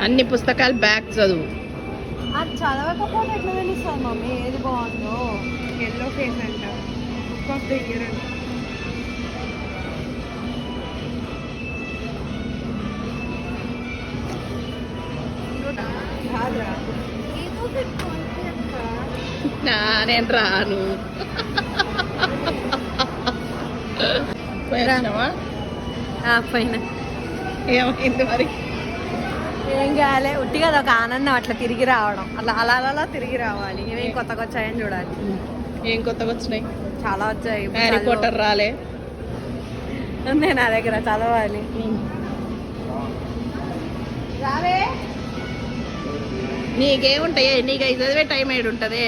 అన్ని పుస్తకాలు బ్యాక్ చదువు. అది చదవకపోతే ఎట్లా తెలుస్తుంది మమ్మీ ఏది బాగుందో? ఎల్లో ఫేస్ అంట, బుక్ ఆఫ్ ద ఇయర్ అంట. నేను రాను. పోయినావా? పైన ఏమైంది మరి? ఏం కాలే, ఉట్టిగా ఒక ఆనందం అట్లా తిరిగి రావడం, అలా అలా అలా తిరిగి రావాలి. ఇవేం కొత్తగా వచ్చాయని చూడాలి. ఏం కొత్తగా వచ్చినాయి? చాలా వచ్చాయి. హ్యారీ పాటర్ రాలే? నేను నా దగ్గర చదవాలి. నీకేముంటాయే, నీకు చదివే టైం ఏడు ఉంటుంది.